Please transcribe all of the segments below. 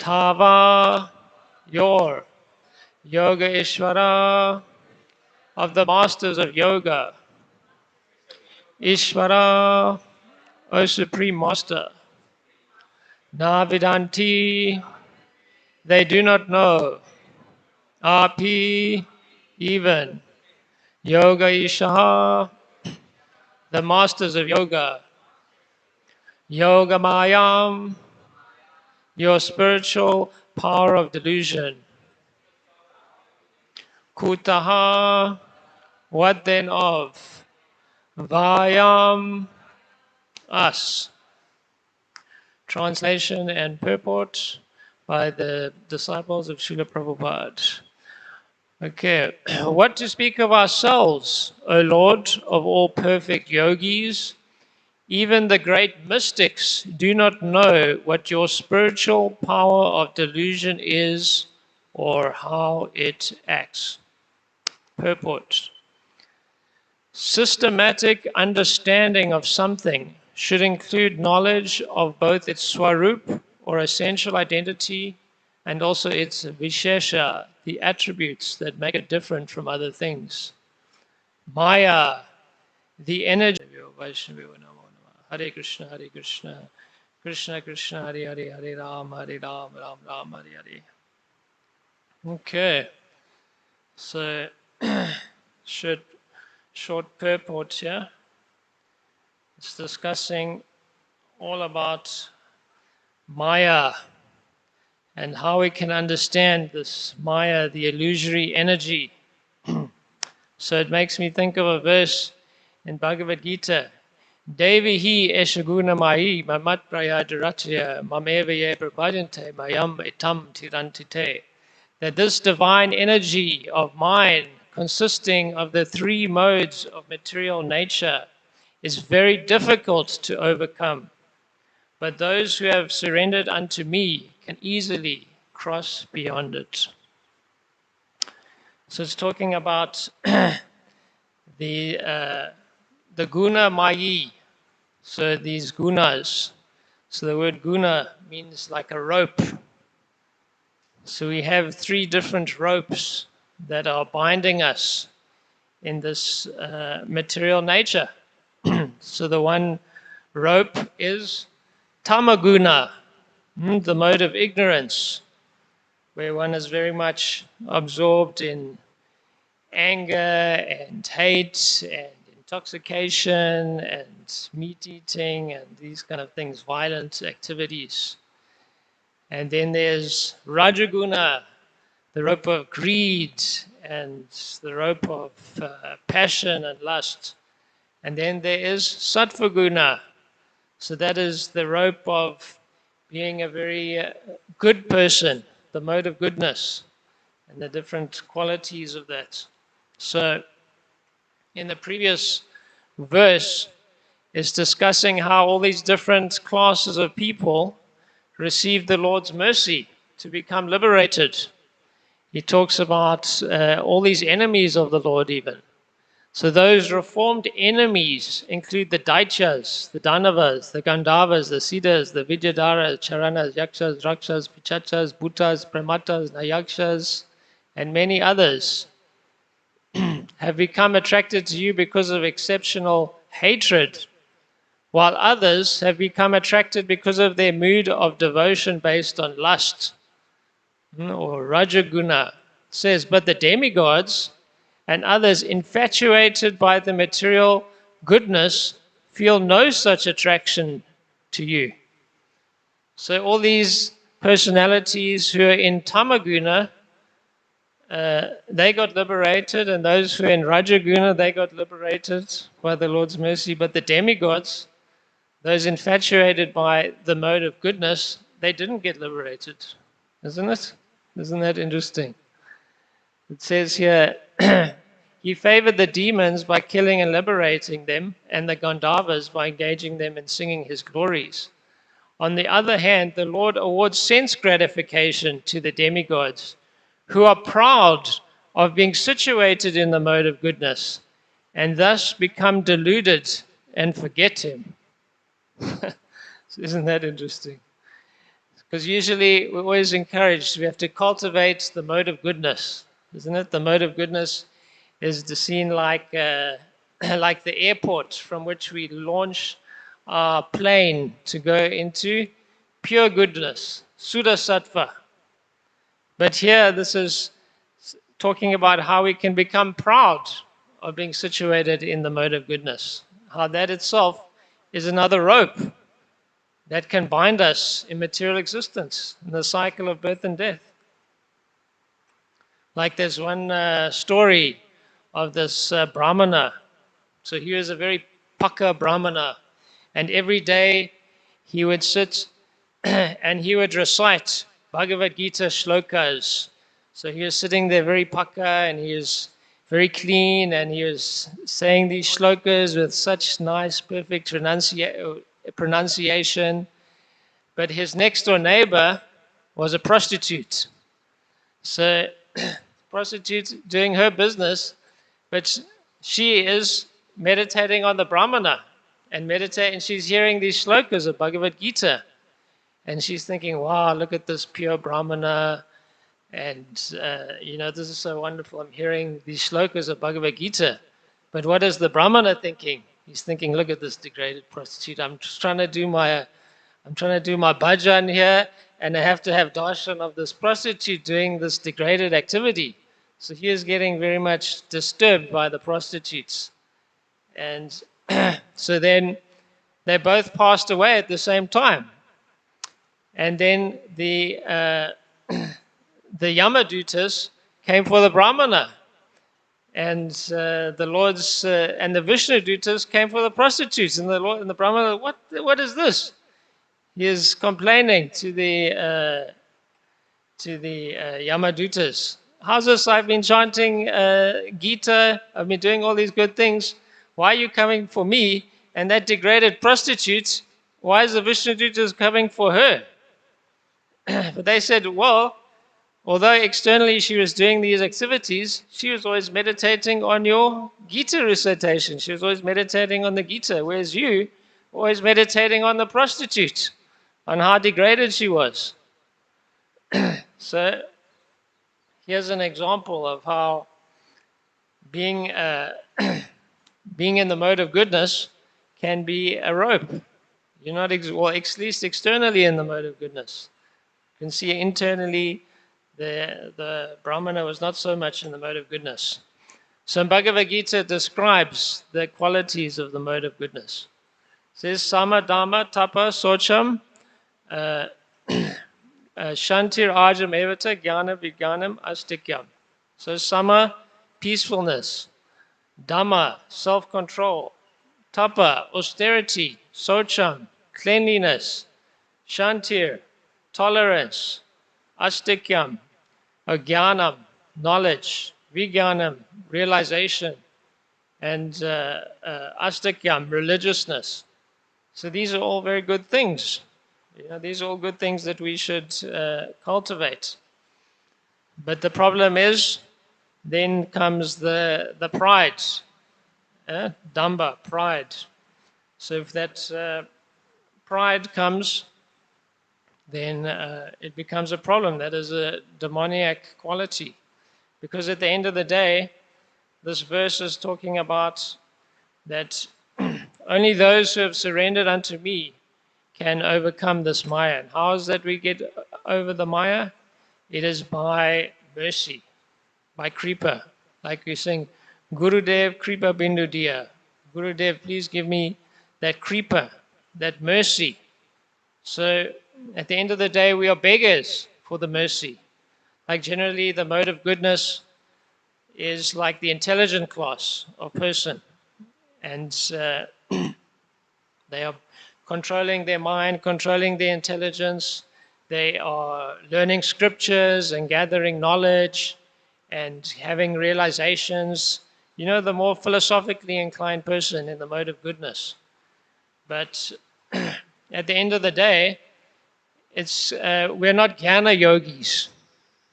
Tava, your, Yoga Ishvara, of the masters of yoga. Ishvara, O Supreme Master. Navidanti, they do not know. Api, even. Yoga Ishaha, the masters of yoga. Yoga Mayam, your spiritual power of delusion. Kutaha, what then of? Vayam, us. Translation and purport by the disciples of Srila Prabhupada. Okay, what to speak of ourselves, O Lord of all perfect yogis? Even the great mystics do not know what your spiritual power of delusion is or how it acts. Purport. Systematic understanding of something should include knowledge of both its swarup, or essential identity, and also its vishesha, the attributes that make it different from other things. Maya, the energy. Hare Krishna, Hare Krishna, Krishna Krishna, Hare Hare, Hare Ram, Hare Ram, Ram Ram, Hare Hare. Okay, so short purport here. It's discussing all about Maya and how we can understand this Maya, the illusory energy. So it makes me think of a verse in Bhagavad Gita. Devihi eshaguna mai mamat prayajaratya mameva ye prabhajante mayam etam tirantite. That this divine energy of mine, consisting of the three modes of material nature, is very difficult to overcome. But those who have surrendered unto me can easily cross beyond it. So it's talking about the guna mayi. So these gunas. So the word guna means like a rope. So we have three different ropes that are binding us in this material nature. So the one rope is tamaguna, the mode of ignorance, where one is very much absorbed in anger and hate and intoxication and meat eating and these kind of things, violent activities. And then there's Rajaguna, the rope of greed and the rope of passion and lust. And then there is Sattvaguna. So that is the rope of being a very good person, the mode of goodness, and the different qualities of that. So in the previous verse, it's discussing how all these different classes of people receive the Lord's mercy to become liberated. He talks about all these enemies of the Lord even. So those reformed enemies include the Daityas, the Danavas, the Gandharvas, the Siddhas, the Vidyadharas, Charanas, Yakshas, Rakshas, Pichachas, Bhutas, Pramatas, Nayakshas, and many others have become attracted to you because of exceptional hatred, while others have become attracted because of their mood of devotion based on lust, or Rajaguna. Says, but the demigods and others infatuated by the material goodness feel no such attraction to you. So all these personalities who are in Tamaguna, they got liberated, and those who are in Rajaguna, they got liberated by the Lord's mercy. But the demigods, those infatuated by the mode of goodness, they didn't get liberated. Isn't it? Isn't that interesting? It says here, he favored the demons by killing and liberating them, and the Gandharvas by engaging them in singing his glories. On the other hand, the Lord awards sense gratification to the demigods, who are proud of being situated in the mode of goodness, and thus become deluded and forget him. Isn't that interesting? Because usually we're always encouraged, we have to cultivate the mode of goodness, isn't it? The mode of goodness is the scene like, like the airport from which we launch our plane to go into pure goodness, Suddha Sattva. But here this is talking about how we can become proud of being situated in the mode of goodness, how that itself is another rope that can bind us in material existence, in the cycle of birth and death. Like there's one story of this Brahmana. So he was a very pukka Brahmana, and every day he would sit and he would recite Bhagavad Gita shlokas. So he was sitting there very pukka, and he was very clean, and he was saying these shlokas with such nice, perfect pronunciation. But his next door neighbor was a prostitute. So, prostitute doing her business, but she is meditating on the Brahmana and she's hearing these shlokas of Bhagavad Gita. And she's thinking, wow, look at this pure Brahmana. And, this is so wonderful. I'm hearing these shlokas of Bhagavad Gita. But what is the Brahmana thinking? He's thinking, look at this degraded prostitute. I'm trying to do my bhajan here, and I have to have darshan of this prostitute doing this degraded activity. So he is getting very much disturbed by the prostitutes. And so then they both passed away at the same time. And then the Yamadutas came for the Brahmana. And the Lord's and the Vishnu Dutas came for the prostitutes. And the Brahmana, what is this? He is complaining to the Yamadutas. How's this? I've been chanting Gita. I've been doing all these good things. Why are you coming for me? And that degraded prostitute, why is the Vishnu Dutas coming for her? But they said, well, although externally she was doing these activities, she was always meditating on your Gita recitation. She was always meditating on the Gita, whereas you were always meditating on the prostitute, on how degraded she was. So here's an example of how being in the mode of goodness can be a rope. You're not, at least externally in the mode of goodness. You can see internally the Brahmana was not so much in the mode of goodness. So Bhagavad Gita describes the qualities of the mode of goodness. It says, Sama Dhamma Tapa Socham Shantir Ajam Evata Jnana Vijnanam Astikyam. So Sama, peacefulness. Dhamma, self-control. Tapa, austerity. Socham, cleanliness. Shantir, tolerance. Astikyam, Jnanam, knowledge. Vijnanam, realization. And Astikyam, religiousness. So these are all very good things. These are all good things that we should cultivate. But the problem is, then comes the pride. Damba, pride. So if that pride comes, then it becomes a problem. That is a demoniac quality. Because at the end of the day, this verse is talking about that only those who have surrendered unto me can overcome this Maya. And how is that we get over the Maya? It is by mercy, by kripa. Like we sing, Gurudev kripa bindu diya. Gurudev, please give me that kripa, that mercy. So at the end of the day, we are beggars for the mercy. Like generally, the mode of goodness is like the intelligent class of person. And they are controlling their mind, controlling their intelligence. They are learning scriptures and gathering knowledge and having realizations. The more philosophically inclined person in the mode of goodness. But at the end of the day, we're not jnana yogis.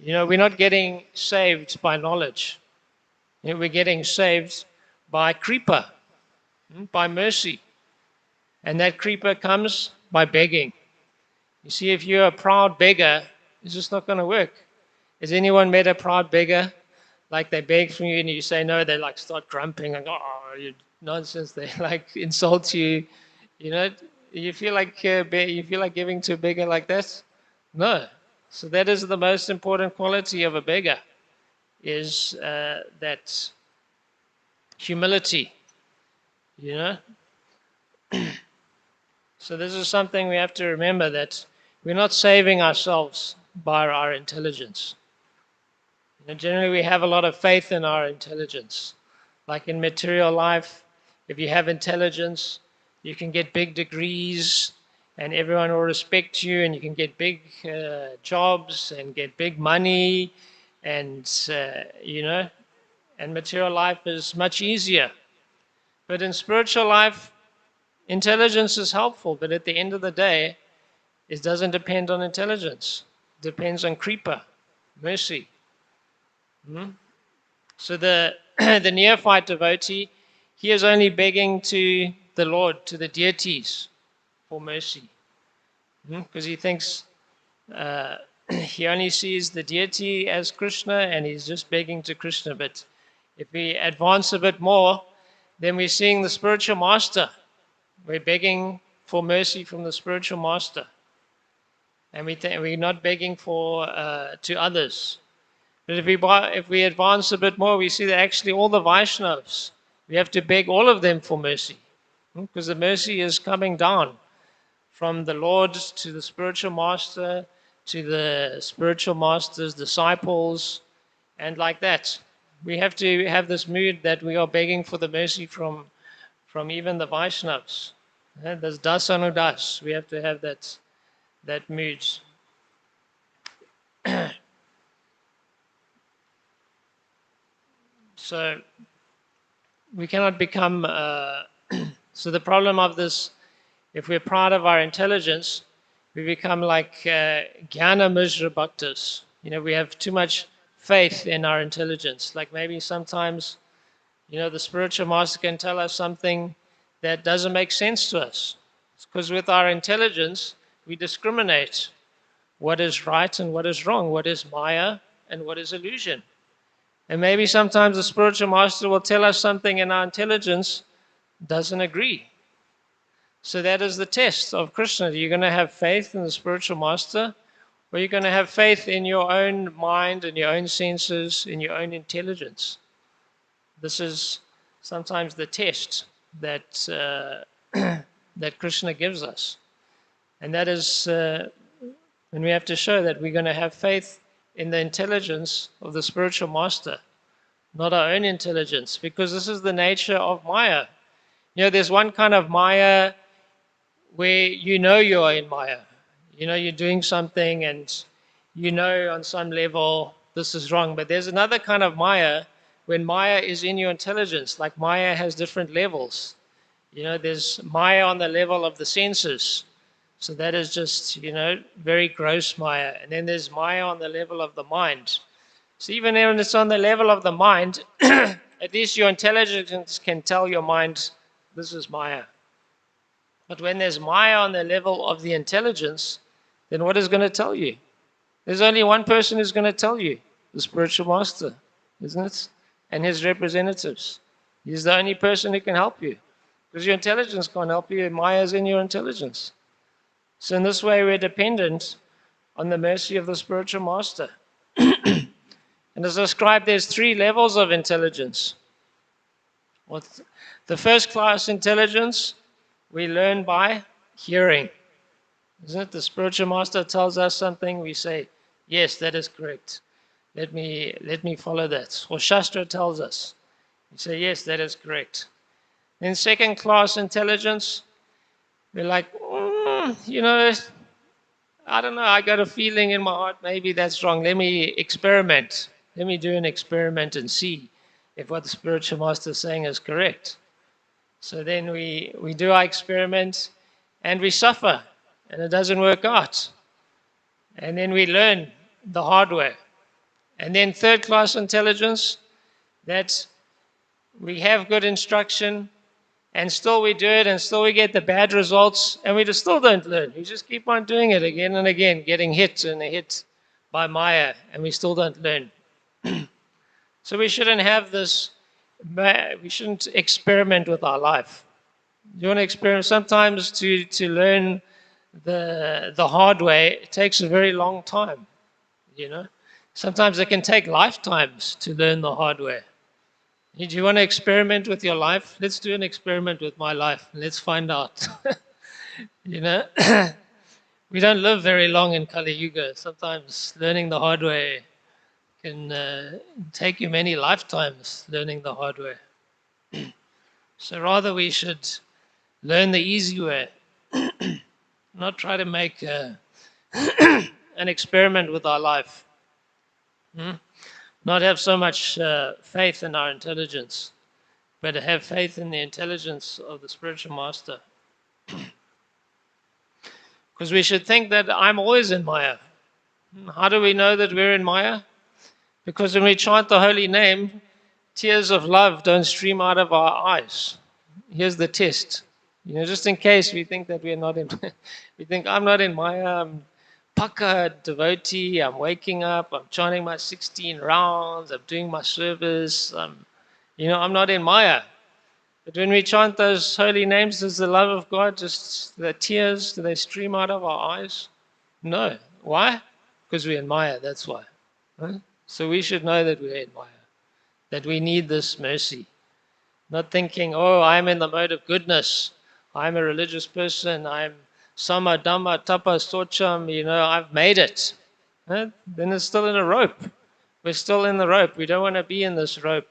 We're not getting saved by knowledge. We're getting saved by kripa, by mercy. And that kripa comes by begging. You see, if you're a proud beggar, it's just not going to work. Has anyone met a proud beggar? Like they beg from you and you say no, they like start grumping and oh, you nonsense. They like insult you. You know, you feel like giving to a beggar like that? No. So that is the most important quality of a beggar, is that humility. You know. So this is something we have to remember, that we're not saving ourselves by our intelligence. Generally, we have a lot of faith in our intelligence. Like in material life, if you have intelligence, you can get big degrees and everyone will respect you, and you can get big jobs and get big money, and and material life is much easier. But in spiritual life, intelligence is helpful, but at the end of the day, it doesn't depend on intelligence. It depends on kripa, mercy. So the the neophyte devotee, he is only begging to the Lord, to the deities, for mercy, because he thinks he only sees the deity as Krishna, and he's just begging to Krishna. But if we advance a bit more, then we're seeing the spiritual master. We're begging for mercy from the spiritual master, and we're not begging for to others. But if we advance a bit more, we see that actually all the Vaishnavas, we have to beg all of them for mercy, because the mercy is coming down from the Lord to the spiritual master, to the spiritual master's disciples, and like that. We have to have this mood that we are begging for the mercy from even the Vaishnavas. There's das anudas. We have to have that mood. So we cannot become. So the problem of this, if we're proud of our intelligence, we become like jnana mishra bhaktas. We have too much faith in our intelligence. Like maybe sometimes, the spiritual master can tell us something that doesn't make sense to us. It's because with our intelligence, we discriminate what is right and what is wrong, what is maya and what is illusion. And maybe sometimes the spiritual master will tell us something and our intelligence doesn't agree. So that is the test of Krishna. You're going to have faith in the spiritual master, or you're going to have faith in your own mind, in your own senses, in your own intelligence. This is sometimes the test that that Krishna gives us. And that is when we have to show that we're going to have faith in the intelligence of the spiritual master, not our own intelligence, because this is the nature of Maya. There's one kind of Maya where you are in Maya. You're doing something and on some level this is wrong. But there's another kind of Maya when Maya is in your intelligence. Like Maya has different levels. There's Maya on the level of the senses. So that is just, very gross Maya. And then there's Maya on the level of the mind. So even when it's on the level of the mind, at least your intelligence can tell your mind, this is Maya. But when there's Maya on the level of the intelligence, then what is going to tell you? There's only one person who's going to tell you, the spiritual master, isn't it? And his representatives. He's the only person who can help you. Because your intelligence can't help you, Maya's in your intelligence. So in this way, we're dependent on the mercy of the spiritual master. And as described, there's 3 levels of intelligence. The first class intelligence, we learn by hearing. Isn't it? The spiritual master tells us something, we say, yes, that is correct. Let me follow that. Or Shastra tells us. We say, yes, that is correct. Then second class intelligence, we're like, I don't know, I got a feeling in my heart, maybe that's wrong. Let me experiment. Let me do an experiment and see if what the spiritual master is saying is correct. So then we do our experiment and we suffer and it doesn't work out. And then we learn the hard way. And then third class intelligence, that we have good instruction And still we do it, and still we get the bad results, and we just still don't learn. We just keep on doing it again and again, getting hit and hit by Maya, and we still don't learn. So we shouldn't have this, we shouldn't experiment with our life. You want to experiment? Sometimes to learn the hard way, it takes a very long time, you know. Sometimes it can take lifetimes to learn the hard way. Do you want to experiment with your life? Let's do an experiment with my life and let's find out. You know, we don't live very long in Kali Yuga. Sometimes learning the hard way can take you many lifetimes learning the hard way. So rather we should learn the easy way, not try to make an experiment with our life. Not have so much faith in our intelligence, but have faith in the intelligence of the spiritual master. Because we should think that I'm always in Maya. How do we know that we're in Maya? Because when we chant the holy name, tears of love don't stream out of our eyes. Here's the test. You know, just in case we think that we're not in, we think I'm not in Maya, I'm Paka devotee, I'm waking up, I'm chanting my 16 rounds, I'm doing my service, I'm not in Maya. But when we chant those holy names, does the love of God, just the tears, do they stream out of our eyes? No. Why? Because we're in Maya, that's why. Right? So we should know that we're in Maya, that we need this mercy. Not thinking, oh, I'm in the mode of goodness, I'm a religious person, I'm Sama, Dhamma, Tapa, Socham, I've made it. Right? Then it's still in a rope. We're still in the rope. We don't want to be in this rope.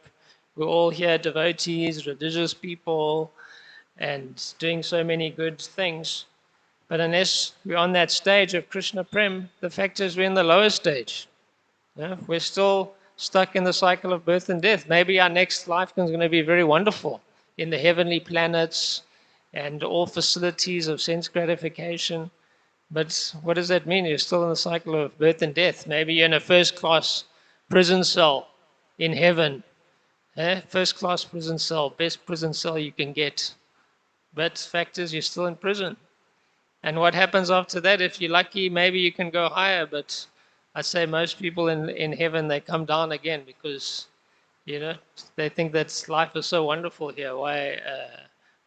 We're all here devotees, religious people, and doing so many good things. But unless we're on that stage of Krishna Prem, the fact is we're in the lower stage. Yeah? We're still stuck in the cycle of birth and death. Maybe our next life is going to be very wonderful in the heavenly planets and all facilities of sense gratification. But what does that mean? You're still in the cycle of birth and death. Maybe you're in a first-class prison cell in heaven. First-class prison cell, best prison cell you can get. But the fact is, you're still in prison. And what happens after that? If you're lucky, maybe you can go higher. But I say most people in heaven, they come down again because, they think that life is so wonderful here.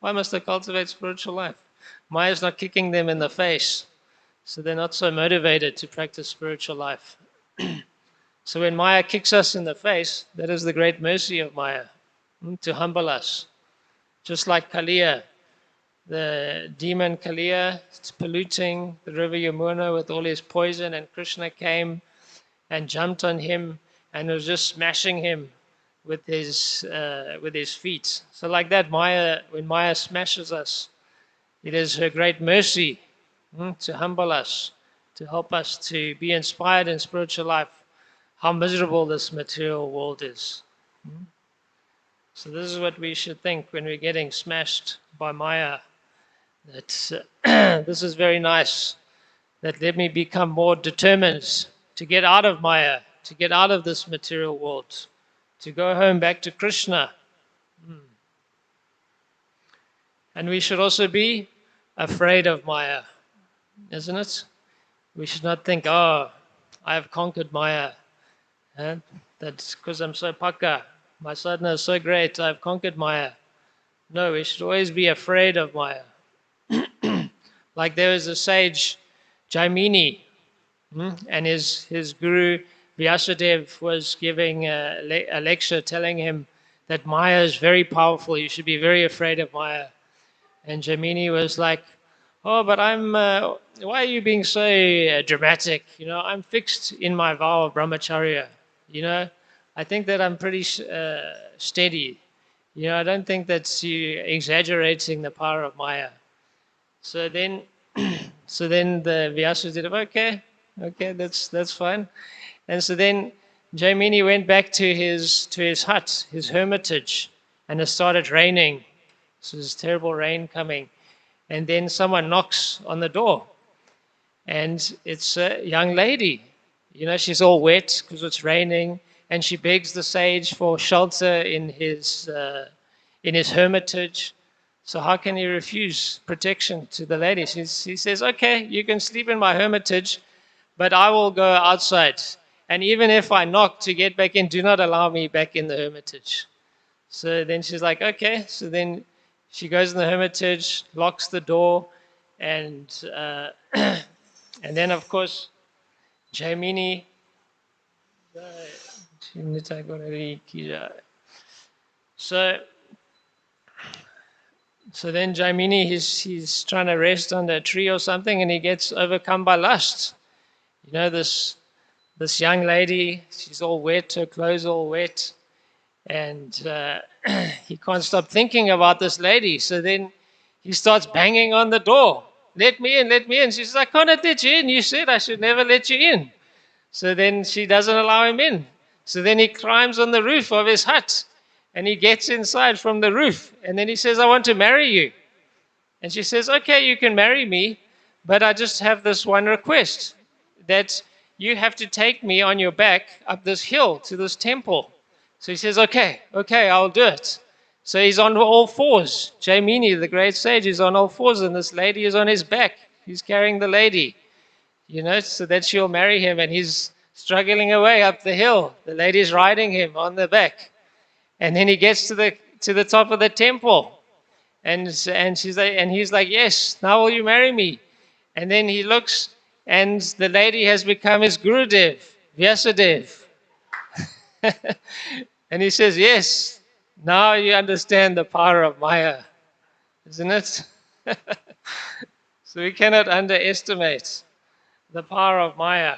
Why must they cultivate spiritual life? Maya's not kicking them in the face, so they're not so motivated to practice spiritual life. So when Maya kicks us in the face, that is the great mercy of Maya, to humble us. Just like Kaliya, the demon Kaliya, it's polluting the river Yamuna with all his poison, and Krishna came and jumped on him and was just smashing him with his feet. So like that, Maya, when Maya smashes us, it is her great mercy to humble us, to help us to be inspired in spiritual life, how miserable this material world is. So this is what we should think when we're getting smashed by Maya, that this is very nice, that let me become more determined to get out of Maya, to get out of this material world, to go home back to Krishna. And we should also be afraid of Maya, isn't it? We should not think, oh, I have conquered Maya. That's because I'm so paka. My sadhana is so great, I've conquered Maya. No, we should always be afraid of Maya. Like there was a sage, Jaimini, and his guru, Vyasadeva, was giving a lecture telling him that Maya is very powerful, you should be very afraid of Maya. And Jaimini was like, oh, but why are you being so dramatic? I'm fixed in my vow of brahmacharya. I think that I'm pretty steady. I don't think that you're exaggerating the power of Maya. So then the Vyasa did, okay, that's fine. And so then Jaimini went back to his hut, his hermitage, and it started raining. So there's terrible rain coming. And then someone knocks on the door. And it's a young lady. She's all wet because it's raining. And she begs the sage for shelter in his hermitage. So how can he refuse protection to the lady? He says, okay, you can sleep in my hermitage, but I will go outside. And even if I knock to get back in, do not allow me back in the hermitage. So then she's like, okay. So then she goes in the hermitage, locks the door, and and then of course Jaimini. So then Jaimini, he's trying to rest under a tree or something, and he gets overcome by lust. You know, this young lady, she's all wet, her clothes all wet, and he can't stop thinking about this lady. So then he starts banging on the door. Let me in, let me in. She says, I can't let you in. You said I should never let you in. So then she doesn't allow him in. So then he climbs on the roof of his hut, and he gets inside from the roof. And then he says, I want to marry you. And she says, okay, you can marry me, but I just have this one request, that you have to take me on your back up this hill to this temple. So he says, okay, I'll do it. So he's on all fours. Jaimini, the great sage, is on all fours, and this lady is on his back. He's carrying the lady, you know, so that she'll marry him, and he's struggling away up the hill. The lady's riding him on the back. And then he gets to the top of the temple. And she's like, and he's like, yes, now will you marry me? And then he looks, and the lady has become his Gurudev, Vyasadev. And he says, yes, now you understand the power of Maya, isn't it? So we cannot underestimate the power of Maya.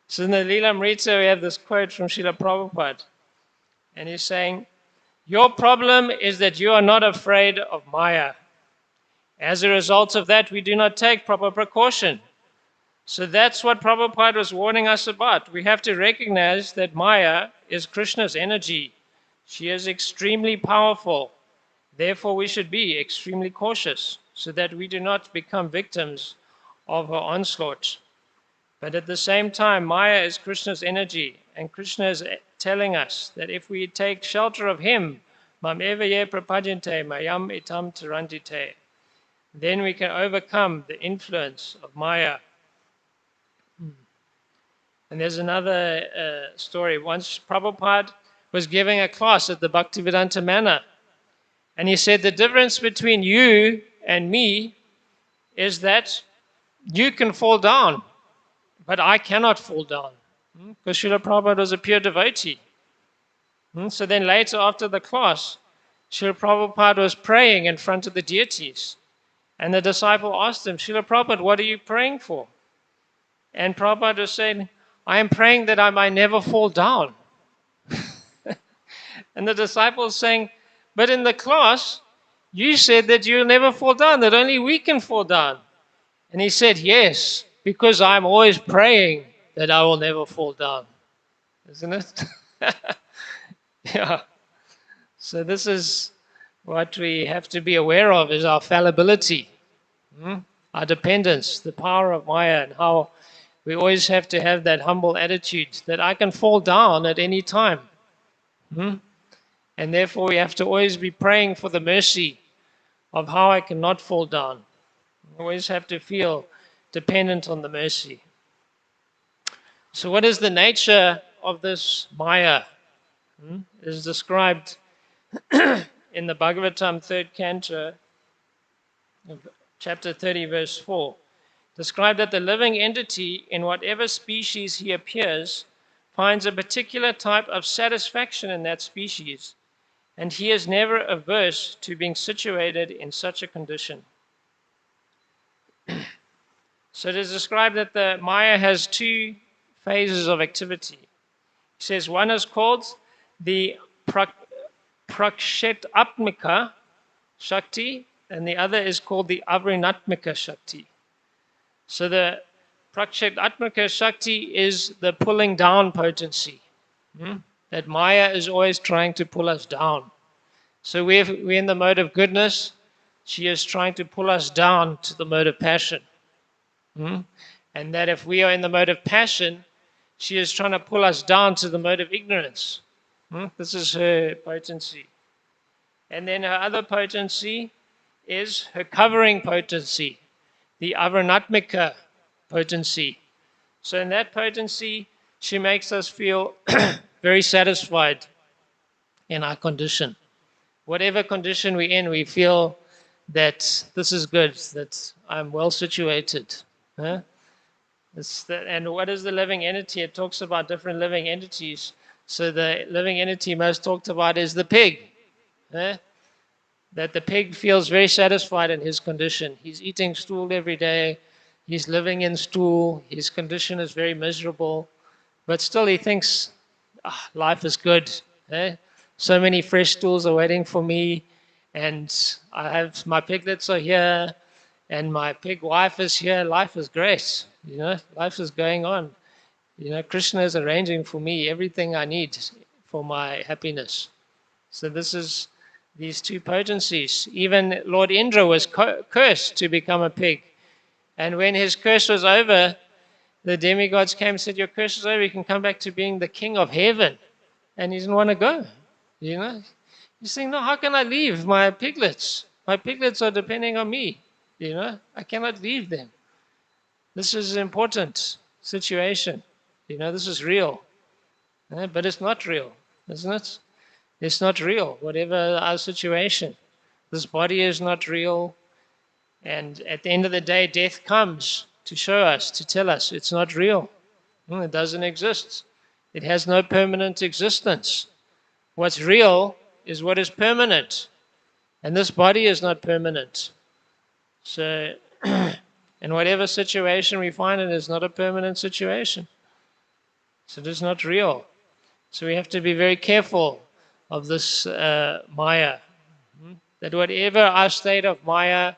So in the Lilamrita, we have this quote from Srila Prabhupada. And he's saying, your problem is that you are not afraid of Maya. As a result of that, we do not take proper precaution. So that's what Prabhupada was warning us about. We have to recognize that Maya is Krishna's energy. She is extremely powerful. Therefore, we should be extremely cautious so that we do not become victims of her onslaught. But at the same time, Maya is Krishna's energy, and Krishna is telling us that if we take shelter of him, mam eva ye prapajante mayam itam tarantite, then we can overcome the influence of Maya. And there's another story. Once Prabhupada was giving a class at the Bhaktivedanta Manor, and he said the difference between you and me is that you can fall down, but I cannot fall down. Because Srila Prabhupada was a pure devotee. So then later after the class, Srila Prabhupada was praying in front of the deities. And the disciple asked him, Srila Prabhupada, what are you praying for? And Prabhupada was saying, I am praying that I might never fall down. And the disciple was saying, but in the class, you said that you'll never fall down, that only we can fall down. And he said, yes, because I'm always praying that I will never fall down. Isn't it? Yeah. So this is what we have to be aware of, is our fallibility, our dependence, the power of Maya, and how we always have to have that humble attitude that I can fall down at any time. And therefore we have to always be praying for the mercy of how I cannot fall down. We always have to feel dependent on the mercy. So what is the nature of this Maya? It is described in the Bhagvatam 3rd canto, chapter 30, verse 4. Described that the living entity, in whatever species he appears, finds a particular type of satisfaction in that species, and he is never averse to being situated in such a condition. So it is described that the Maya has two phases of activity. He says one is called the Prakshetatmika Shakti, and the other is called the Avrinatmika Shakti. So the Prakshetatmika Shakti is the pulling down potency. That Maya is always trying to pull us down. So we're in the mode of goodness. She is trying to pull us down to the mode of passion. And that if we are in the mode of passion, she is trying to pull us down to the mode of ignorance. This is her potency. And then her other potency is her covering potency, the Avarnatmika potency. So in that potency, she makes us feel very satisfied in our condition. Whatever condition we're in, we feel that this is good, that I'm well situated. Huh? And what is the living entity? It talks about different living entities. So the living entity most talked about is the pig. Huh? That the pig feels very satisfied in his condition. He's eating stool every day. He's living in stool. His condition is very miserable. But still he thinks, life is good. Eh? So many fresh stools are waiting for me. And I have my piglets are here. And my pig wife is here. Life is great. Life is going on. Krishna is arranging for me everything I need for my happiness. So this is these two potencies. Even Lord Indra was cursed to become a pig. And when his curse was over, the demigods came and said, your curse is over, you can come back to being the king of heaven. And he didn't want to go. He's saying, no, how can I leave my piglets? My piglets are depending on me. I cannot leave them. This is an important situation. This is real. But it's not real, isn't it? It's not real, whatever our situation. This body is not real. And at the end of the day, death comes to show us, to tell us it's not real. It doesn't exist. It has no permanent existence. What's real is what is permanent. And this body is not permanent. So, in whatever situation we find it is not a permanent situation. So it is not real. So we have to be very careful of this Maya. That whatever our state of Maya,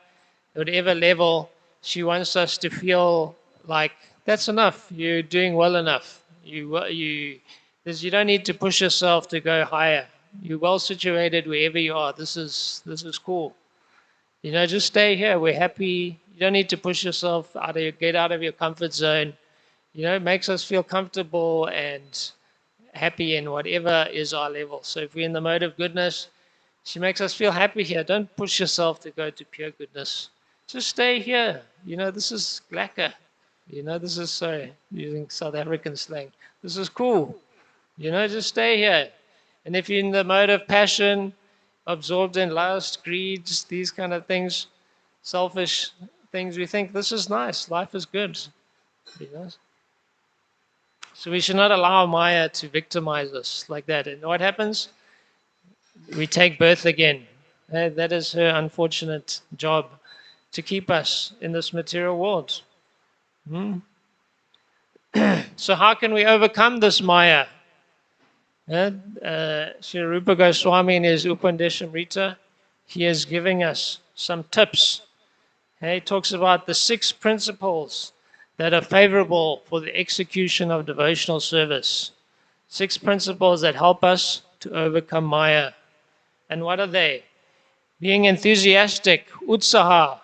whatever level, she wants us to feel like that's enough. You're doing well enough. You don't need to push yourself to go higher. You're well situated wherever you are. This is cool. Just stay here. We're happy. You don't need to push yourself get out of your comfort zone. It makes us feel comfortable and happy in whatever is our level. So if we're in the mode of goodness, she makes us feel happy here. Don't push yourself to go to pure goodness. Just stay here. This is lekker. This is, sorry, using South African slang. This is cool. Just stay here. And if you're in the mode of passion, absorbed in lust, greed, these kind of things, selfish things, we think this is nice. Life is good. So we should not allow Maya to victimize us like that. And what happens? We take birth again. That is her unfortunate job, to keep us in this material world. So how can we overcome this Maya? Sri Rupa Goswami in his Upandesamrita, he is giving us some tips. He talks about the 6 principles that are favorable for the execution of devotional service. 6 principles that help us to overcome Maya. And what are they? Being enthusiastic, utsaha,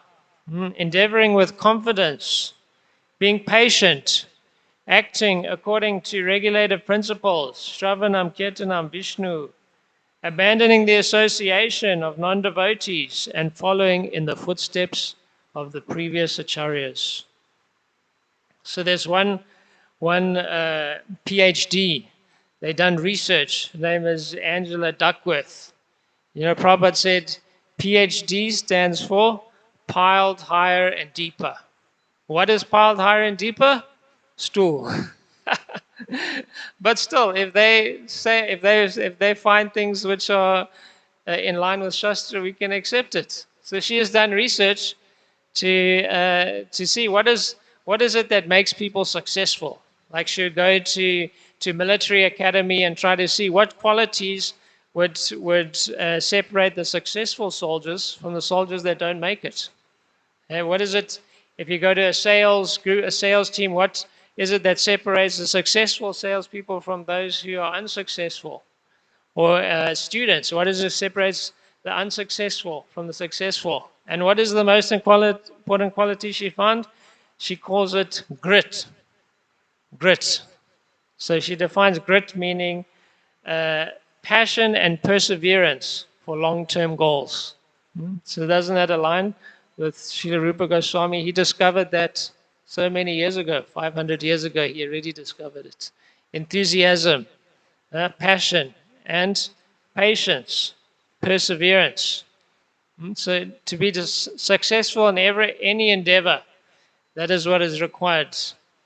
endeavoring with confidence, being patient, acting according to regulative principles, Shravanam, Kirtanam, Vishnu, abandoning the association of non-devotees and following in the footsteps of the previous acharyas. So there's one PhD. They done research. Her name is Angela Duckworth. Prabhupada said PhD stands for piled higher and deeper. What is piled higher and deeper? Stool. But still, if they find things which are in line with Shastra, we can accept it. So she has done research to see what is it that makes people successful. Like she would go to military academy and try to see what qualities would separate the successful soldiers from the soldiers that don't make it. And what is it, if you go to a sales team, what is it that separates the successful salespeople from those who are unsuccessful? Or students, what is it that separates the unsuccessful from the successful? And what is the most important quality she found? She calls it grit. Grit. So she defines grit meaning passion and perseverance for long-term goals. So doesn't that align with Srila Rupa Goswami? He discovered that so many years ago, 500 years ago, he already discovered it. Enthusiasm, passion, and patience, perseverance. So to be successful in any endeavor, that is what is required.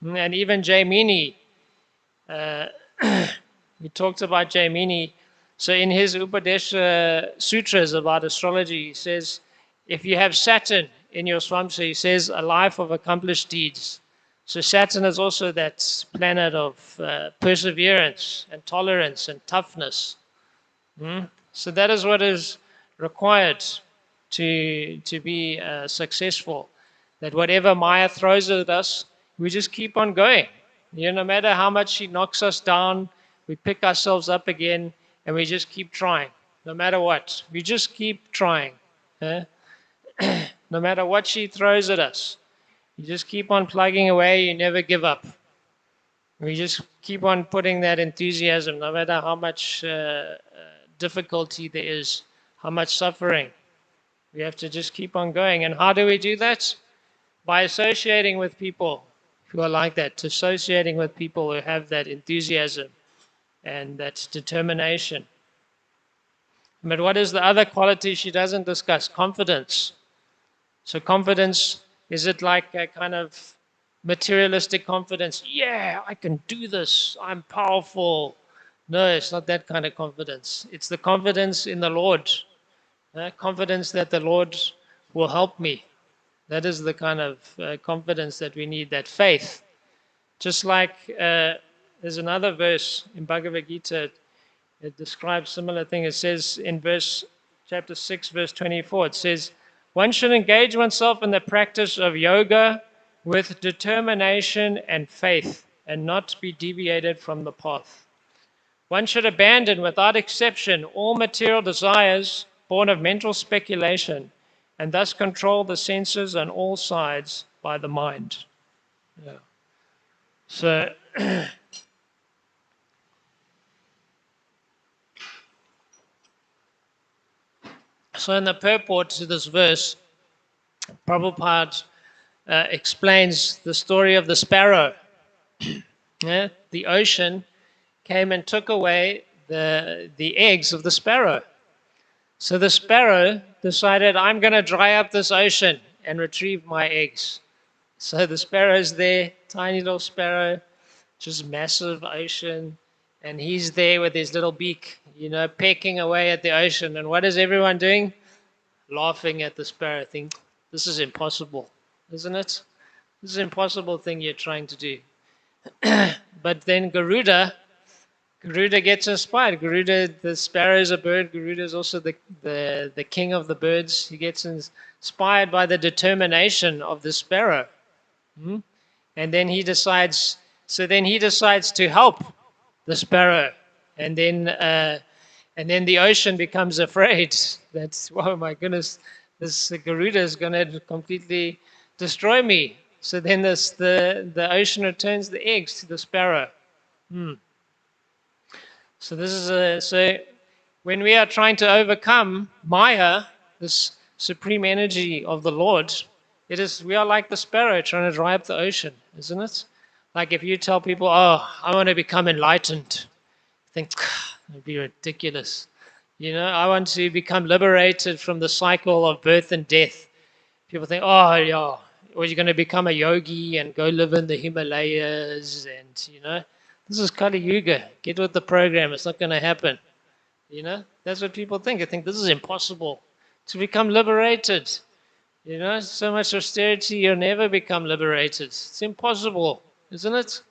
And even Jaimini, we talked about Jaimini. So in his Upadesha Sutras about astrology, he says, if you have Saturn in your Swamsa, he says, a life of accomplished deeds. So Saturn is also that planet of perseverance and tolerance and toughness. So that is what is required to be successful. That whatever Maya throws at us, we just keep on going. No matter how much she knocks us down, we pick ourselves up again and we just keep trying. No matter what, we just keep trying. No matter what she throws at us, you just keep on plugging away, you never give up. We just keep on putting that enthusiasm, no matter how much difficulty there is, how much suffering. We have to just keep on going. And how do we do that? By associating with people who are like that, associating with people who have that enthusiasm and that determination. But what is the other quality she doesn't discuss? Confidence. So confidence, is it like a kind of materialistic confidence? Yeah, I can do this. I'm powerful. No, it's not that kind of confidence. It's the confidence in the Lord. Confidence that the Lord will help me. That is the kind of confidence that we need, that faith. Just like there's another verse in Bhagavad Gita, it describes similar thing. It says in chapter 6, verse 24, it says, one should engage oneself in the practice of yoga with determination and faith and not be deviated from the path. One should abandon without exception all material desires born of mental speculation and thus control the senses on all sides by the mind. Yeah. So, so in the purport to this verse, Prabhupada explains the story of the sparrow. Yeah? The ocean came and took away the eggs of the sparrow. So the sparrow decided, I'm going to dry up this ocean and retrieve my eggs. So the sparrow's there, tiny little sparrow, just massive ocean, and he's there with his little beak, pecking away at the ocean. And what is everyone doing? Laughing at the sparrow, think, this is impossible, isn't it? This is an impossible thing you're trying to do. But then Garuda gets inspired. Garuda, the sparrow is a bird. Garuda is also the king of the birds. He gets inspired by the determination of the sparrow. And then he decides to help the sparrow. And then the ocean becomes afraid that, oh my goodness, this Garuda is going to completely destroy me. So then the ocean returns the eggs to the sparrow. So this is so when we are trying to overcome Maya, this supreme energy of the Lord, we are like the sparrow trying to dry up the ocean, isn't it? Like if you tell people, oh, I want to become enlightened, think it'd be ridiculous. I want to become liberated from the cycle of birth and death. People think, oh yeah, or you're going to become a yogi and go live in the Himalayas and this is Kali Yuga. Get with the program. It's not going to happen. That's what people think. I think this is impossible to become liberated. So much austerity, you'll never become liberated. It's impossible, isn't it?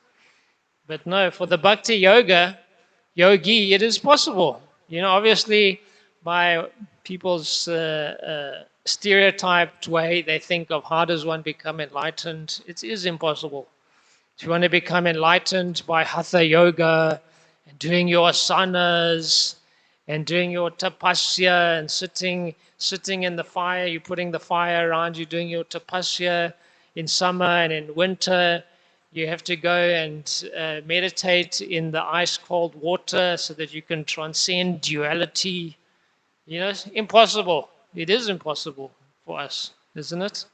But no, for the Bhakti yogi, it is possible. Obviously, by people's stereotyped way, they think of how does one become enlightened. It is impossible. If you want to become enlightened by Hatha yoga and doing your asanas and doing your tapasya and sitting in the fire, you're putting the fire around you, doing your tapasya in summer and in winter, you have to go and meditate in the ice cold water so that you can transcend duality. Impossible. It is impossible for us, isn't it?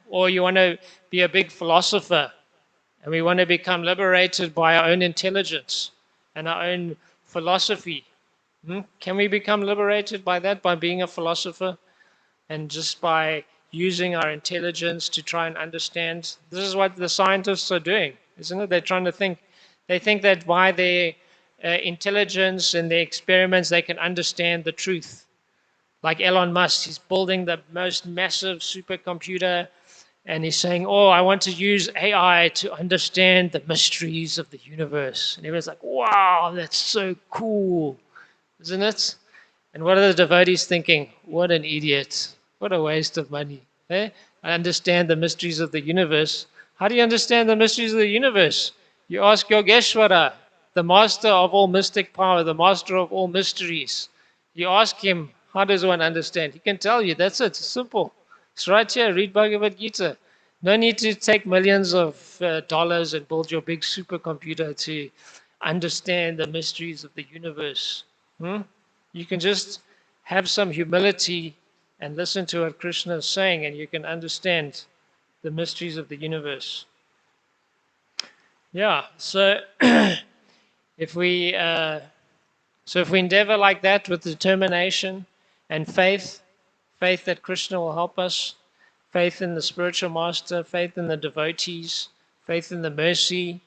Or you want to be a big philosopher and we want to become liberated by our own intelligence and our own philosophy. Can we become liberated by that, by being a philosopher and just by using our intelligence to try and understand? This is what the scientists are doing, isn't it? They're trying to think. They think that by their intelligence and their experiments, they can understand the truth. Like Elon Musk, he's building the most massive supercomputer and he's saying, oh, I want to use AI to understand the mysteries of the universe. And everyone's like, wow, that's so cool, isn't it? And what are the devotees thinking? What an idiot. What a waste of money. Eh? I understand the mysteries of the universe. How do you understand the mysteries of the universe? You ask Yogeshwara, the master of all mystic power, the master of all mysteries. You ask him, how does one understand? He can tell you. That's it. It's simple. It's right here. Read Bhagavad Gita. No need to take millions of dollars and build your big supercomputer to understand the mysteries of the universe. You can just have some humility and listen to what Krishna is saying, and you can understand the mysteries of the universe. Yeah. So if we endeavor like that with determination and faith that Krishna will help us, faith in the spiritual master, faith in the devotees, faith in the mercy,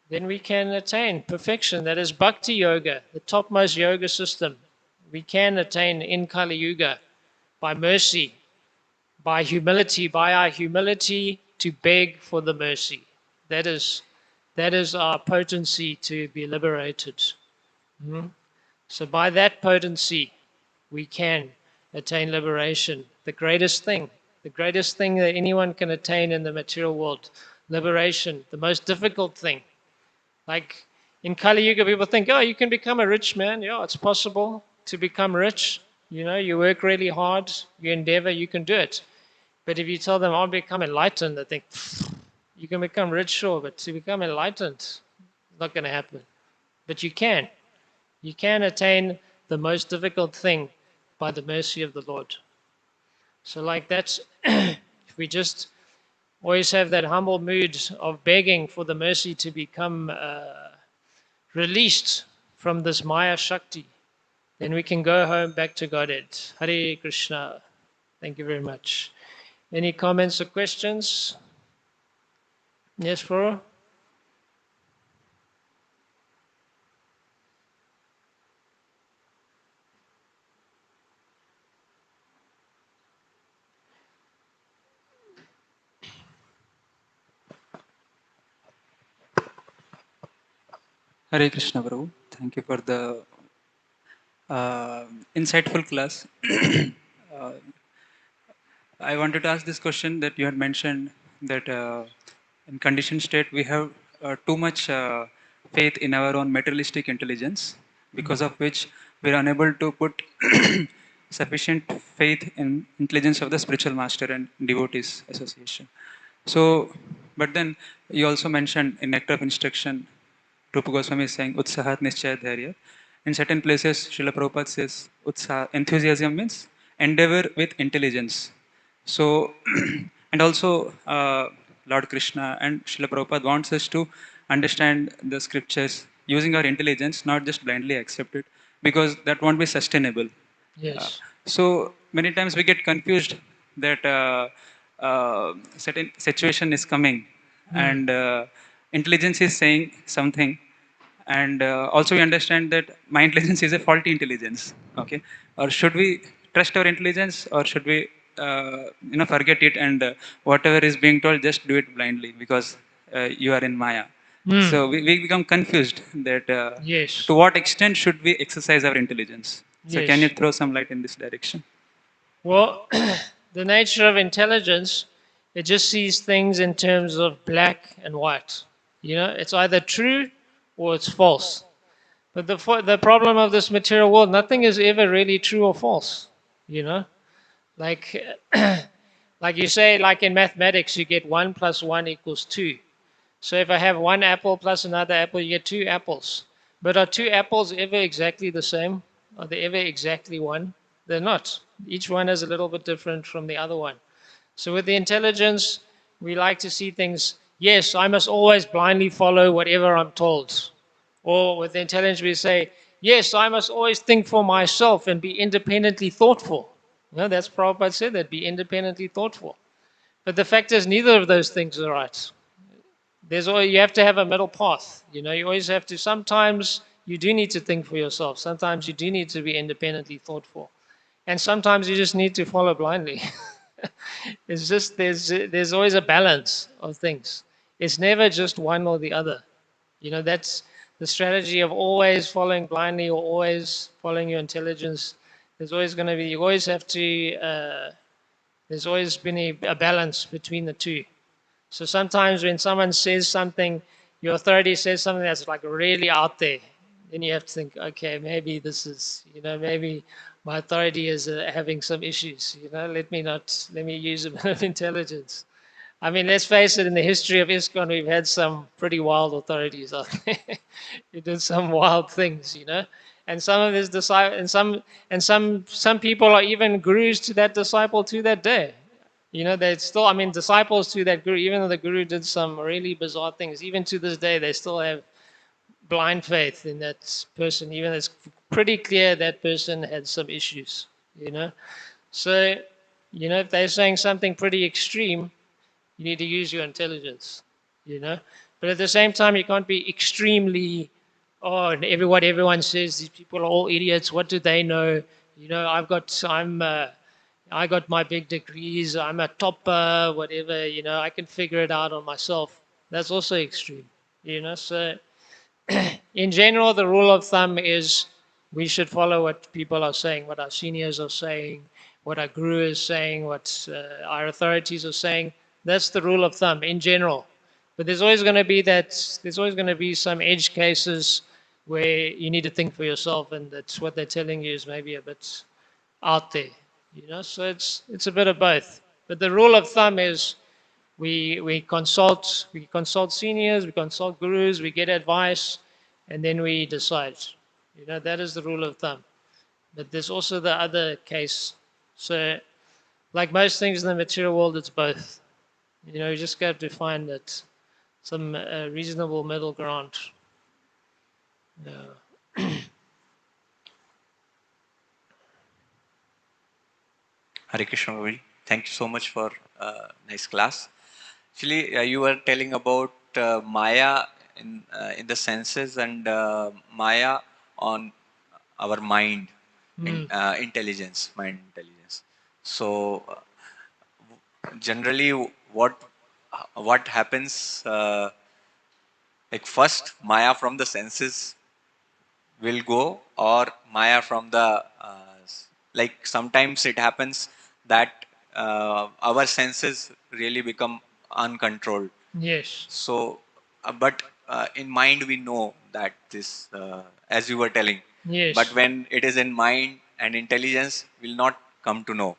then we can attain perfection. That is Bhakti Yoga, the topmost yoga system. We can attain in Kali Yuga by mercy, by humility, by our humility to beg for the mercy. That is our potency to be liberated. So by that potency, we can attain liberation. The greatest thing that anyone can attain in the material world, liberation, the most difficult thing. Like in Kali Yuga, people think, oh, you can become a rich man. Yeah, it's possible to become rich. You work really hard, you endeavor, you can do it. But if you tell them, I'll become enlightened, they think, you can become rich, sure, but to become enlightened, it's not going to happen. But you can. You can attain the most difficult thing by the mercy of the Lord. So like that's, if we just always have that humble mood of begging for the mercy to become released from this Maya Shakti, then we can go home back to Godhead. Hare Krishna. Thank you very much. Any comments or questions? Yes, Prabhu? Hare Krishna, Prabhu. Thank you for the insightful class. uh, I wanted to ask this question that you had mentioned that in conditioned state we have too much faith in our own materialistic intelligence, because of which we are unable to put sufficient faith in intelligence of the spiritual master and devotees association. So, but then you also mentioned in Nectar of Instruction, Rupa Goswami is saying Utsahat Nischaya Dharya. In certain places, Srila Prabhupada says enthusiasm means endeavor with intelligence. So, and also Lord Krishna and Srila Prabhupada wants us to understand the scriptures using our intelligence, not just blindly accept it, because that won't be sustainable. Yes. So many times we get confused that certain situation is coming and intelligence is saying something, and also we understand that my intelligence is a faulty intelligence. Okay, or should we trust our intelligence, or should we forget it and whatever is being told just do it blindly because you are in Maya. So we become confused that Yes. to what extent should we exercise our intelligence. So can you Yes. throw some light in this direction? Well, the nature of intelligence, it just sees things in terms of black and white. It's either true or it's false. But the problem of this material world, nothing is ever really true or false. You know, like like you say, like in mathematics, you get 1 + 1 = 2. So if I have one apple plus another apple, you get two apples. But are two apples ever exactly the same? Are they ever exactly one? They're not. Each one is a little bit different from the other one. So with the intelligence, we like to see things, yes, I must always blindly follow whatever I'm told. Or with the intelligence, we say, yes, I must always think for myself and be independently thoughtful. That's Prabhupada said that, be independently thoughtful. But the fact is, neither of those things are right. There's always, you have to have a middle path. You always have to, sometimes you do need to think for yourself. Sometimes you do need to be independently thoughtful. And sometimes you just need to follow blindly. It's just there's always a balance of things. It's never just one or the other. That's the strategy of always following blindly or always following your intelligence. There's always going to be, you always have to, there's always been a balance between the two. So sometimes when someone says something, your authority says something that's like really out there, then you have to think, okay, maybe this is, maybe my authority is having some issues. Let me use a bit of intelligence. I mean, let's face it, in the history of ISKCON, we've had some pretty wild authorities out there. Who did some wild things. And some of his disciples, and some people are even gurus to that disciple to that day. They still, I mean, disciples to that guru, even though the guru did some really bizarre things, even to this day, they still have blind faith in that person, even though it's pretty clear that person had some issues. So, if they're saying something pretty extreme, you need to use your intelligence. But at the same time, you can't be extremely, oh, and what everyone says, these people are all idiots. What do they know? I got my big degrees. I'm a topper, whatever. I can figure it out on myself. That's also extreme. So in general, the rule of thumb is we should follow what people are saying, what our seniors are saying, what our guru is saying, what our authorities are saying. That's the rule of thumb in general. But there's always going to be there's always going to be some edge cases where you need to think for yourself, and that's what they're telling you is maybe a bit out there. So it's a bit of both. But the rule of thumb is we consult seniors, we consult gurus, we get advice, and then we decide. That is the rule of thumb. But there's also the other case. So like most things in the material world, it's both. You just got to find that some reasonable middle ground. Yeah. Hare Krishna, Prabhuji. Thank you so much for nice class. Actually, you were telling about Maya in the senses and Maya on our mind, intelligence, mind intelligence. So generally, what happens? Like first, Maya from the senses will go, or Maya from the like sometimes it happens that our senses really become uncontrolled. Yes. So but in mind we know that this as you were telling, Yes. but when it is in mind and intelligence will not come to know.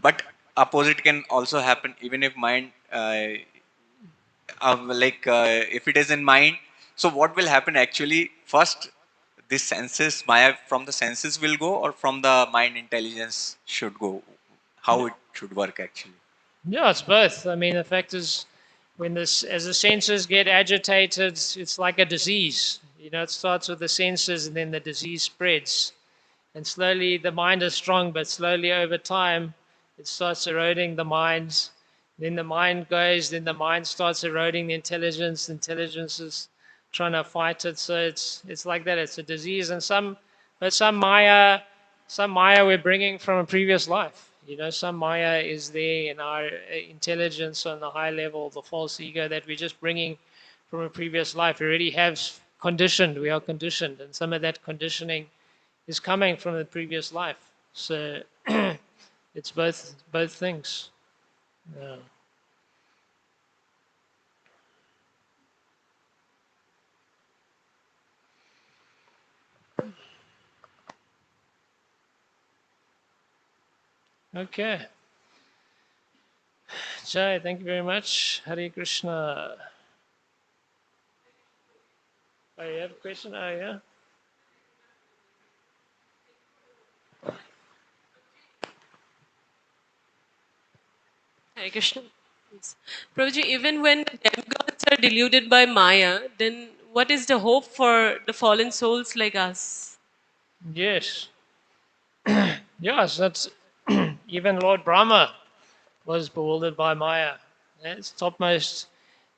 But opposite can also happen, even if mind like if it is in mind. So what will happen actually? First, this senses Maya from the senses will go, or from the mind intelligence should go? How it should work actually? Yeah, it's both. I mean, the fact is, as the senses get agitated, it's like a disease. It starts with the senses, and then the disease spreads. And slowly, the mind is strong, but slowly over time, it starts eroding the mind. Then the mind goes. Then the mind starts eroding the intelligence. The intelligence is trying to fight it. So it's like that. It's a disease, and some Maya we're bringing from a previous life. Some Maya is there in our intelligence on the high level, the false ego that we're just bringing from a previous life. We already have conditioned. We are conditioned, and some of that conditioning is coming from the previous life. So it's both things. Yeah. Okay. Jai, thank you very much. Hare Krishna. Oh, you have a question? Oh, yeah. Hare Krishna. Yes. Prabhuji, even when the demigods are deluded by Maya, then what is the hope for the fallen souls like us? Yes. Yes, that's even Lord Brahma was bewildered by Maya. It's topmost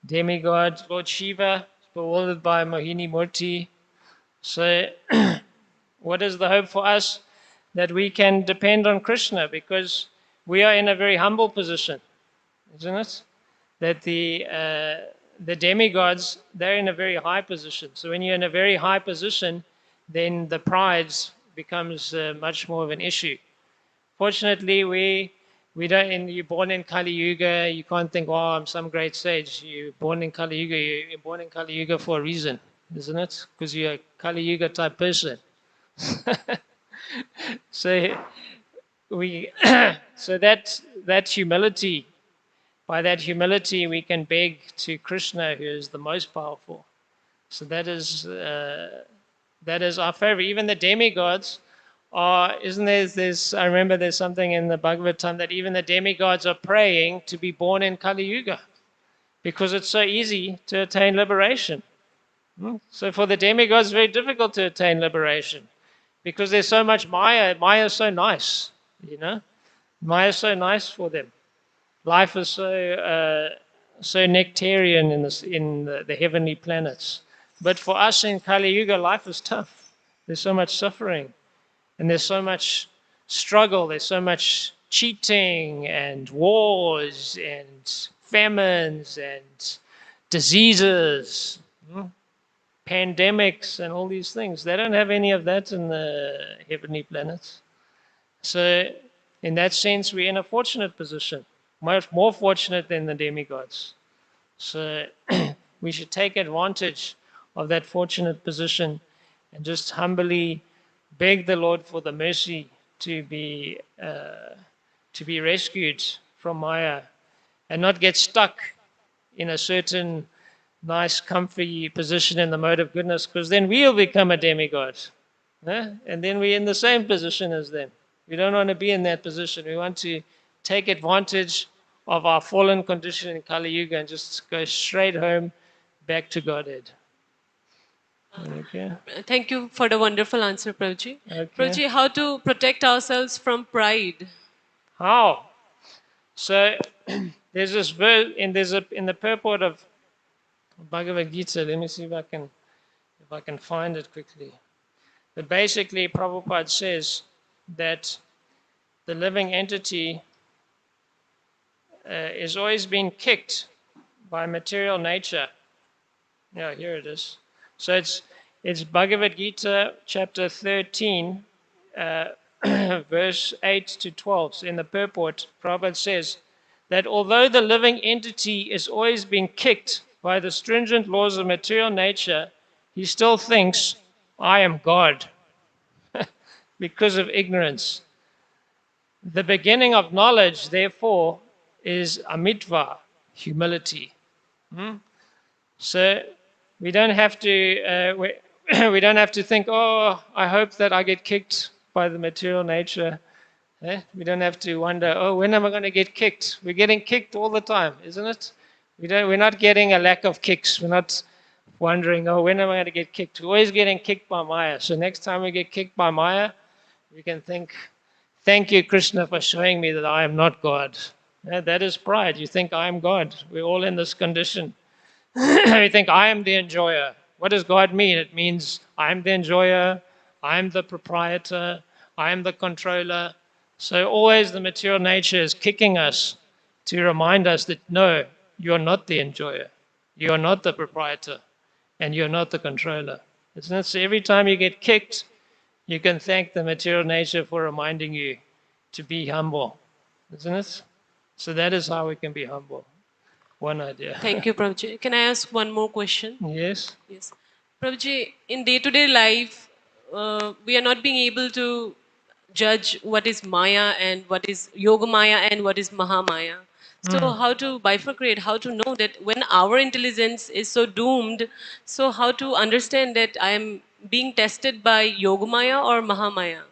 demigod. Lord Shiva is bewildered by Mohini Murti. So, what is the hope for us? That we can depend on Krishna because we are in a very humble position, isn't it? That the demigods, they're in a very high position. So when you're in a very high position, then the pride becomes much more of an issue. Fortunately, we don't. You're born in Kali Yuga. You can't think, "Oh, I'm some great sage." You're born in Kali Yuga. You're born in Kali Yuga for a reason, isn't it? Because you're a Kali Yuga type person. So we, so that humility. By that humility, we can beg to Krishna, who is the most powerful. So that is our favorite. Even the demigods are, isn't there? There's I remember there's something in the Bhagvatam that even the demigods are praying to be born in Kali Yuga because it's so easy to attain liberation. So for the demigods, it's very difficult to attain liberation because there's so much Maya. Maya is so nice, you know. Maya is so nice for them. Life is so nectarian in the heavenly planets. But for us in Kali Yuga, life is tough. There's so much suffering, and there's so much struggle. There's so much cheating and wars and famines and diseases, pandemics, and all these things. They don't have any of that in the heavenly planets. So, in that sense, we're in a fortunate position, much more fortunate than the demigods. So, we should take advantage of that fortunate position and just humbly beg the Lord for the mercy to be rescued from Maya and not get stuck in a certain nice, comfy position in the mode of goodness, because then we'll become a demigod. And then we're in the same position as them. We don't want to be in that position. We want to take advantage of our fallen condition in Kali Yuga and just go straight home back to Godhead. Okay. Thank you for the wonderful answer, Prabhuji. Okay. Prabhuji, how to protect ourselves from pride? How? So there's this verse in the purport of Bhagavad Gita. Let me see if I can find it quickly. But basically, Prabhupada says that the living entity is always being kicked by material nature. Yeah, here it is. So it's Bhagavad Gita, chapter 13, verse 8 to 12. So in the purport, Prabhupada says that although the living entity is always being kicked by the stringent laws of material nature, he still thinks, I am God, because of ignorance. The beginning of knowledge, therefore, is amitva, humility. So we don't have to we don't have to think, oh, I hope that I get kicked by the material nature. We don't have to wonder, oh, when am I going to get kicked? We're getting kicked all the time, isn't it? We're not getting a lack of kicks. We're not wondering, oh, when am I going to get kicked? We're always getting kicked by Maya. So next time we get kicked by Maya, we can think, thank you, Krishna, for showing me that I am not God. That is pride. You think I am God. We're all in this condition. We think I am the enjoyer. What does God mean? It means I'm the enjoyer, I'm the proprietor, I'm the controller. So always the material nature is kicking us to remind us that no, you're not the enjoyer, you're not the proprietor, and you're not the controller. Isn't it? So every time you get kicked, you can thank the material nature for reminding you to be humble. Isn't it? So that is how we can be humble. One idea. Thank you, Prabhuji. Can I ask one more question? Yes. Yes. Prabhuji, in day-to-day life, we are not being able to judge what is Maya and what is Yoga Maya and what is Mahamaya. So how to bifurcate, how to know that when our intelligence is so doomed, so how to understand that I am being tested by Yoga Maya or Mahamaya?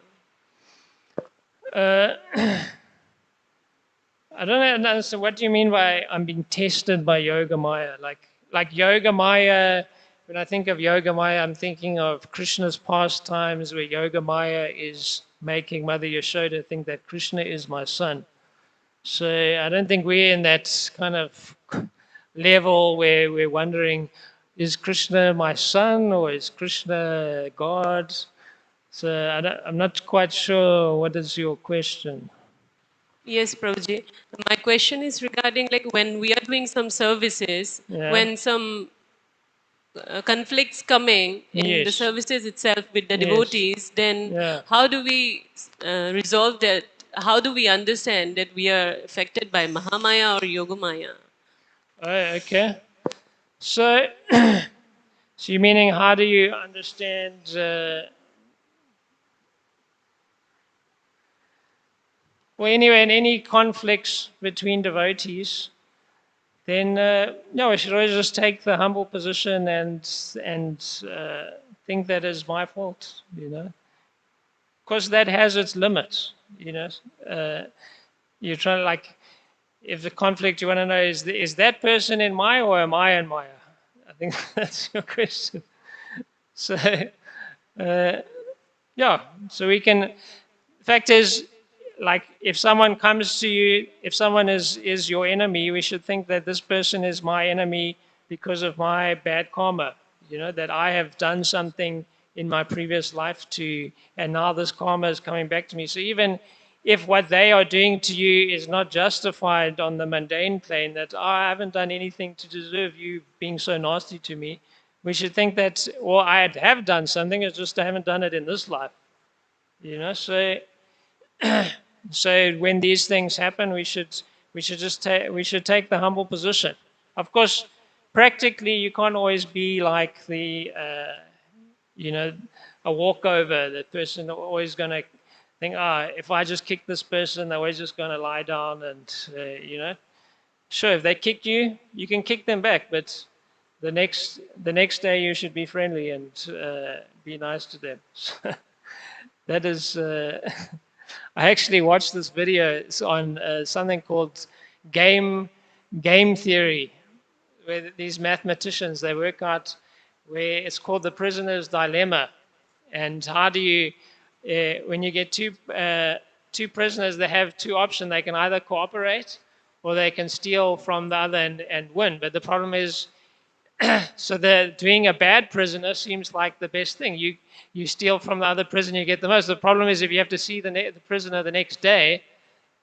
I don't understand. What do you mean by I'm being tested by Yoga Maya? Like Yoga Maya, when I think of Yoga Maya, I'm thinking of Krishna's pastimes where Yoga Maya is making Mother Yashoda think that Krishna is my son. So I don't think we're in that kind of level where we're wondering, is Krishna my son or is Krishna God? So I'm not quite sure what is your question. Yes, Prabhuji. My question is regarding like when we are doing some services, Yeah. when some conflicts coming in the Yes. services itself with the Yes. devotees, then Yeah. how do we resolve that? How do we understand that we are affected by Mahamaya or Yogamaya? Oh, okay. So, so you meaning how do you understand? Well, anyway, in any conflicts between devotees, then no, I should always just take the humble position and think that is my fault. Because that has its limits. You're trying to like, if the conflict you want to know is that person in Maya or am I in Maya? I think that's your question. So, yeah, so we can. The fact is, like, if someone comes to you, if someone is your enemy, we should think that this person is my enemy because of my bad karma. That I have done something in my previous life and now this karma is coming back to me. So even if what they are doing to you is not justified on the mundane plane, that I haven't done anything to deserve you being so nasty to me, we should think that, well, I have done something, it's just I haven't done it in this life. So when these things happen, we should take the humble position. Of course, practically you can't always be like the a walkover. That person always going to think, if I just kick this person, they're always just going to lie down and. Sure, if they kick you, you can kick them back, but the next day you should be friendly and be nice to them. That is. I actually watched this video. It's on something called game game theory, where these mathematicians they work out where it's called the prisoner's dilemma, and how do you when you get two prisoners, they have two options. They can either cooperate or they can steal from the other and win. But the problem is, so doing a bad prisoner seems like the best thing. You steal from the other prisoner, you get the most. The problem is if you have to see the prisoner the next day,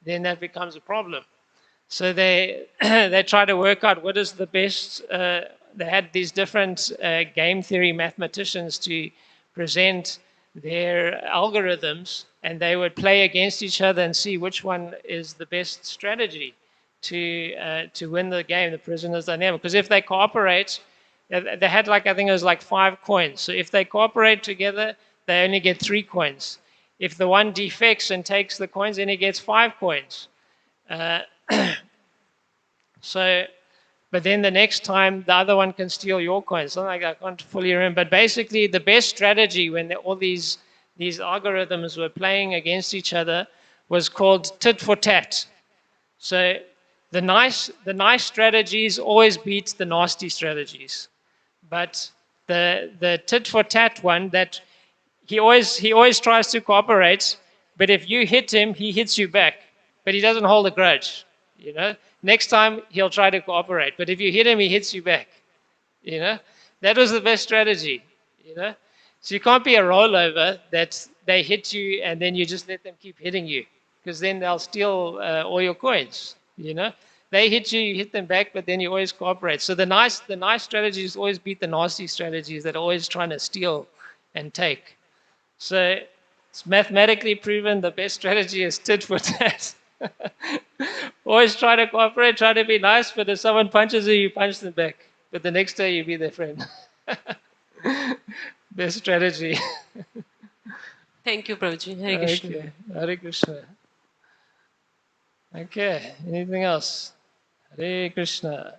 then that becomes a problem. So they they try to work out what is the best. They had these different game theory mathematicians to present their algorithms, and they would play against each other and see which one is the best strategy to win the game, the prisoner's dilemma. Because if they cooperate, they had like I think it was like 5 coins. So if they cooperate together, they only get 3 coins. If the one defects and takes the coins, then he gets 5 coins. Uh, so, but then the next time the other one can steal your coins. Something like that. I can't fully remember. But basically, the best strategy when all these algorithms were playing against each other was called tit for tat. So the nice strategies always beat the nasty strategies. But the tit for tat one, that he always tries to cooperate, but if you hit him, he hits you back. But he doesn't hold a grudge. Next time he'll try to cooperate, but if you hit him, he hits you back. You know, that was the best strategy. So you can't be a rollover that they hit you and then you just let them keep hitting you, because then they'll steal all your coins. They hit you, you hit them back, but then you always cooperate. So the nice strategies always beat the nasty strategies that are always trying to steal and take. So it's mathematically proven the best strategy is tit for tat. Always try to cooperate, try to be nice, but if someone punches you, you punch them back. But the next day you be their friend. Best strategy. Thank you, Prabhuji. Hare Krishna. Okay. Hare Krishna. Okay. Anything else? Hare Krishna.